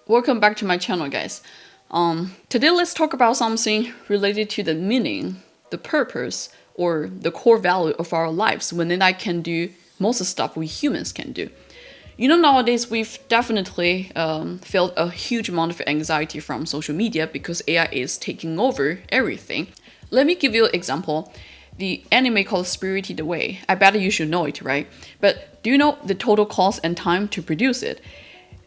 Welcome back to my channel, guys. Today let's talk about something related to the meaning, the purpose, or the core value of our lives when AI can do most of the stuff we humans can do. Nowadays we've definitely felt a huge amount of anxiety from social media because AI is taking over everything. Let me give you an example. The anime called Spirited Away. I bet you should know it, right? But do you know the total cost and time to produce it?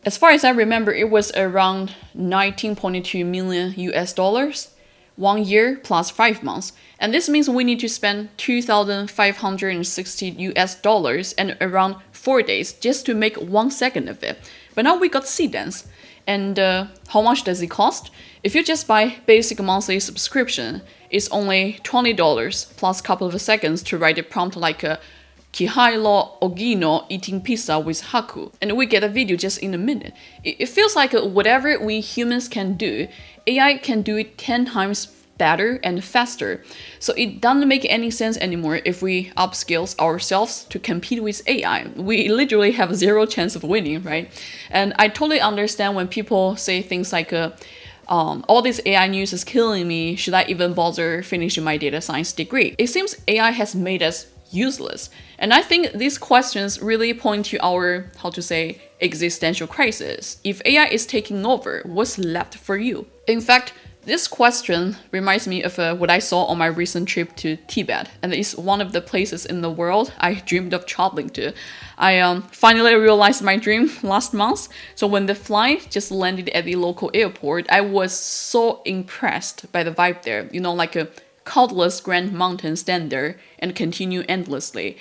As far as I remember, it was around 19.2 million US dollars, 1 year plus 5 months. And this means we need to spend 2,560 US dollars and around 4 days just to make 1 second of it. But now we got Dance. And how much does it cost? If you just buy basic monthly subscription, it's only $20 plus a couple of seconds to write a prompt like Kihailo Ogino eating pizza with Haku, and we get a video just in a minute. It feels like whatever we humans can do, AI can do it 10 times better and faster. So it doesn't make any sense anymore if we upskills ourselves to compete with AI. We literally have zero chance of winning, right? And I totally understand when people say things like, all this AI news is killing me. Should I even bother finishing my data science degree? It seems AI has made us useless. And I think these questions really point to our, existential crisis. If AI is taking over, what's left for you? In fact, this question reminds me of what I saw on my recent trip to Tibet, and it's one of the places in the world I dreamed of traveling to. I finally realized my dream last month, so when the flight just landed at the local airport, I was so impressed by the vibe there. Like a countless grand mountains stand there and continue endlessly.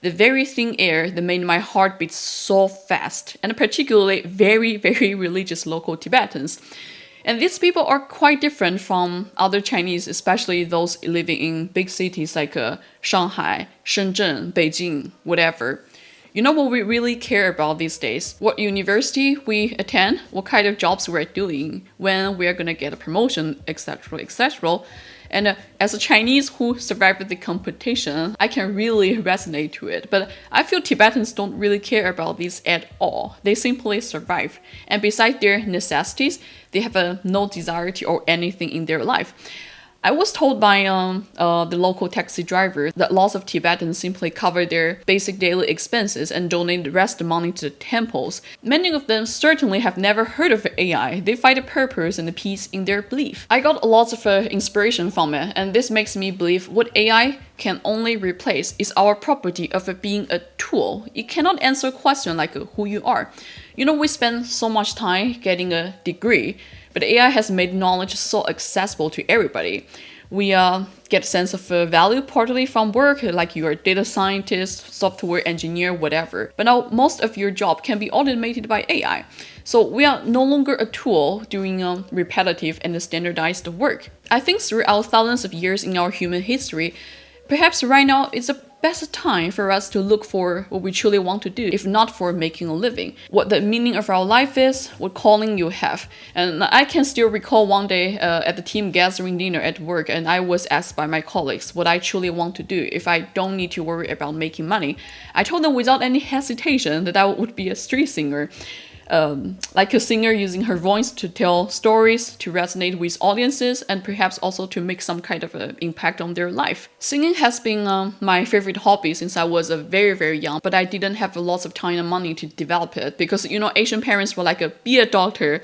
The very thin air that made my heart beat so fast, and particularly very, very religious local Tibetans. And these people are quite different from other Chinese, especially those living in big cities like Shanghai, Shenzhen, Beijing, whatever. You know what we really care about these days? What university we attend, what kind of jobs we're doing, when we're gonna get a promotion, etc., etc. And as a Chinese who survived the competition, I can really resonate to it. But I feel Tibetans don't really care about this at all. They simply survive. And besides their necessities, they have no desire to own anything in their life. I was told by the local taxi driver that lots of Tibetans simply cover their basic daily expenses and donate the rest of the money to the temples. Many of them certainly have never heard of AI. They find a purpose and a peace in their belief. I got lots of inspiration from it, and this makes me believe what AI can only replace is our property of being a tool. It cannot answer a question like who you are. We spend so much time getting a degree, but AI has made knowledge so accessible to everybody. We get a sense of value partly from work, like you're a data scientist, software engineer, whatever. But now most of your job can be automated by AI. So we are no longer a tool doing repetitive and standardized work. I think throughout thousands of years in our human history, perhaps right now it's the best time for us to look for what we truly want to do, if not for making a living. What the meaning of our life is, what calling you have. And I can still recall one day at the team gathering dinner at work, and I was asked by my colleagues what I truly want to do if I don't need to worry about making money. I told them without any hesitation that I would be a street singer. Like a singer using her voice to tell stories, to resonate with audiences, and perhaps also to make some kind of an impact on their life. Singing has been my favorite hobby since I was very, very young, but I didn't have lots of time and money to develop it because, Asian parents were like, be a doctor,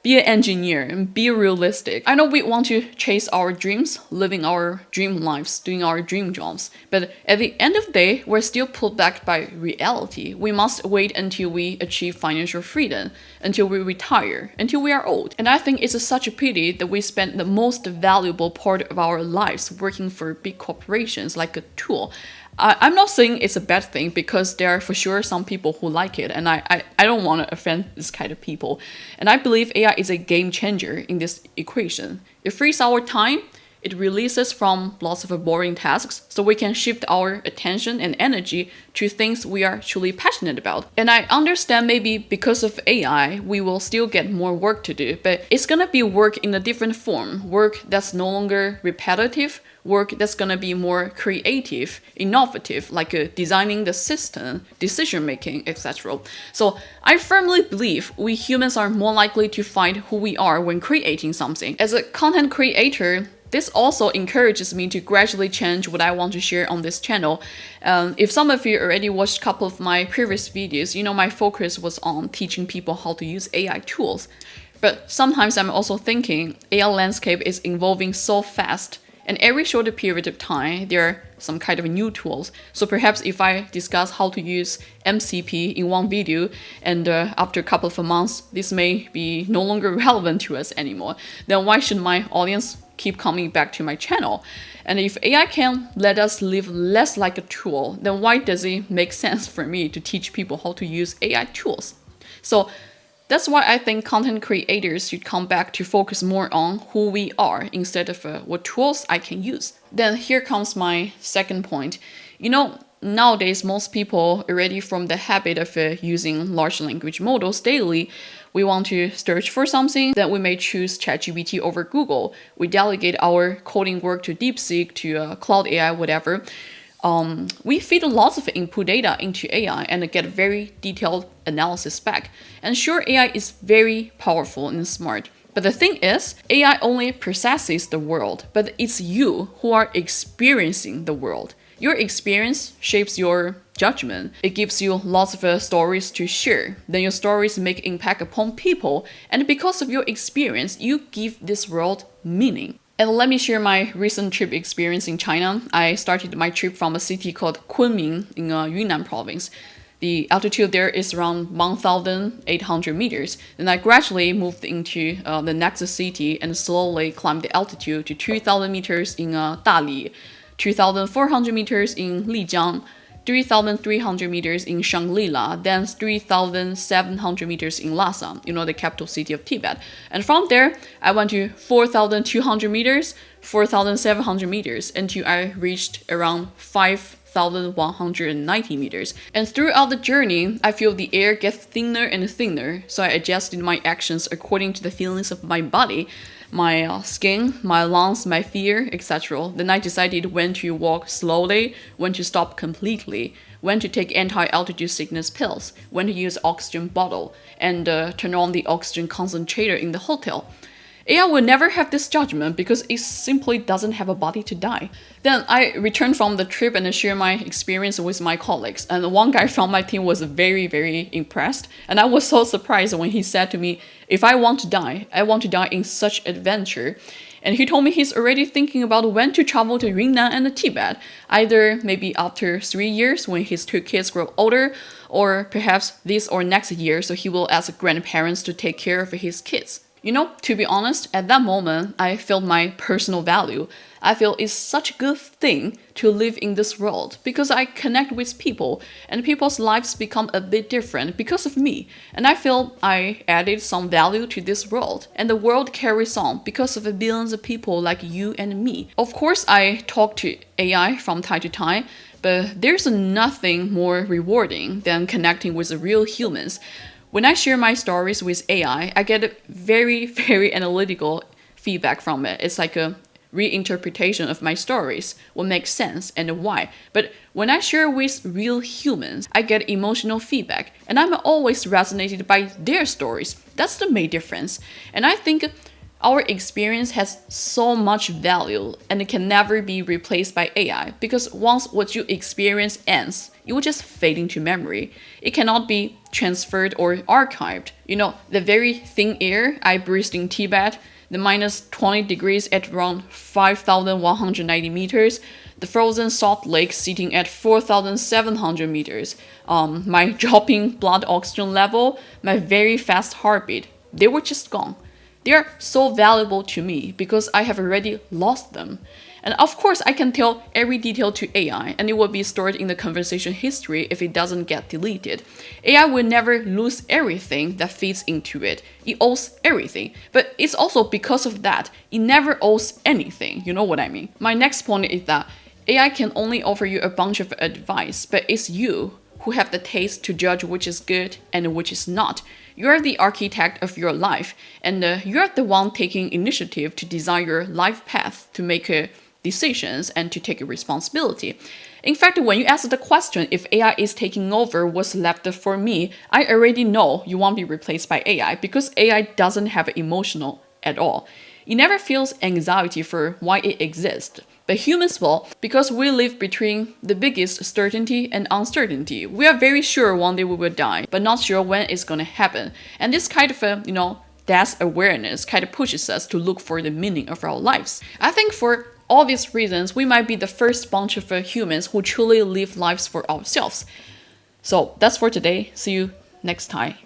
be an engineer, and be realistic. I know we want to chase our dreams, living our dream lives, doing our dream jobs. But at the end of the day, we're still pulled back by reality. We must wait until we achieve financial freedom, until we retire, until we are old. And I think it's such a pity that we spend the most valuable part of our lives working for big corporations like a tool. I'm not saying it's a bad thing because there are for sure some people who like it, and I don't want to offend this kind of people. And I believe AI is a game changer in this equation. It frees our time, it releases from lots of boring tasks, so we can shift our attention and energy to things we are truly passionate about. And I understand maybe because of AI, we will still get more work to do, but it's gonna be work in a different form, work that's no longer repetitive, work that's gonna be more creative, innovative, like designing the system, decision making, etc. So I firmly believe we humans are more likely to find who we are when creating something. As a content creator, this also encourages me to gradually change what I want to share on this channel. If some of you already watched a couple of my previous videos, you know my focus was on teaching people how to use AI tools. But sometimes I'm also thinking AI landscape is evolving so fast, and every shorter period of time, there are some kind of new tools. So perhaps if I discuss how to use MCP in one video, and after a couple of months, this may be no longer relevant to us anymore, then why should my audience keep coming back to my channel? And if AI can let us live less like a tool, then why does it make sense for me to teach people how to use AI tools? So that's why I think content creators should come back to focus more on who we are instead of what tools I can use. Then here comes my second point. You know, nowadays most people already from the habit of using large language models daily. We want to search for something, then we may choose ChatGPT over Google. We delegate our coding work to DeepSeek, to Cloud AI, whatever. We feed lots of input data into AI and get very detailed analysis back. And sure, AI is very powerful and smart. But the thing is, AI only processes the world, but it's you who are experiencing the world. Your experience shapes your judgment. It gives you lots of stories to share. Then your stories make impact upon people. And because of your experience, you give this world meaning. And let me share my recent trip experience in China. I started my trip from a city called Kunming in Yunnan province. The altitude there is around 1,800 meters. Then I gradually moved into the next city and slowly climbed the altitude to 2,000 meters in Dali, 2,400 meters in Lijiang, 3,300 meters in Shangri-La, then 3,700 meters in Lhasa, you know, the capital city of Tibet. And from there, I went to 4,200 meters, 4,700 meters, until I reached around 5,190 meters. And throughout the journey, I feel the air gets thinner and thinner, so I adjusted my actions according to the feelings of my body, my skin, my lungs, my fear, etc. Then I decided when to walk slowly, when to stop completely, when to take anti-altitude sickness pills, when to use oxygen bottle, and turn on the oxygen concentrator in the hotel. AI will never have this judgment because it simply doesn't have a body to die. Then I returned from the trip and shared my experience with my colleagues. And one guy from my team was very, very impressed. And I was so surprised when he said to me, if I want to die, I want to die in such adventure. And he told me he's already thinking about when to travel to Yunnan and Tibet, either maybe after 3 years when his 2 kids grow older, or perhaps this or next year, so he will ask grandparents to take care of his kids. You know, to be honest, at that moment, I felt my personal value. I feel it's such a good thing to live in this world because I connect with people and people's lives become a bit different because of me. And I feel I added some value to this world and the world carries on because of the billions of people like you and me. Of course, I talk to AI from time to time, but there's nothing more rewarding than connecting with the real humans. When I share my stories with AI, I get very, very analytical feedback from it. It's like a reinterpretation of my stories, what makes sense and why. But when I share with real humans, I get emotional feedback, and I'm always resonated by their stories. That's the main difference. And I think our experience has so much value and it can never be replaced by AI because once what you experience ends, it will just fade into memory. It cannot be transferred or archived. You know, the very thin air I breathed in Tibet, the minus 20 degrees at around 5,190 meters, the frozen salt lake sitting at 4,700 meters, my dropping blood oxygen level, my very fast heartbeat, they were just gone. They are so valuable to me because I have already lost them. And of course, I can tell every detail to AI and it will be stored in the conversation history if it doesn't get deleted. AI will never lose everything that feeds into it. It owes everything. But it's also because of that, it never owes anything. You know what I mean? My next point is that AI can only offer you a bunch of advice, but it's you who have the taste to judge which is good and which is not. You're the architect of your life, and you're the one taking initiative to design your life path to make decisions and to take responsibility. In fact, when you ask the question if AI is taking over what's left for me, I already know you won't be replaced by AI because AI doesn't have emotional at all. It never feels anxiety for why it exists. But humans will, because we live between the biggest certainty and uncertainty. We are very sure one day we will die, but not sure when it's going to happen. And this kind of death awareness kind of pushes us to look for the meaning of our lives. I think for all these reasons, we might be the first bunch of humans who truly live lives for ourselves. So that's for today. See you next time.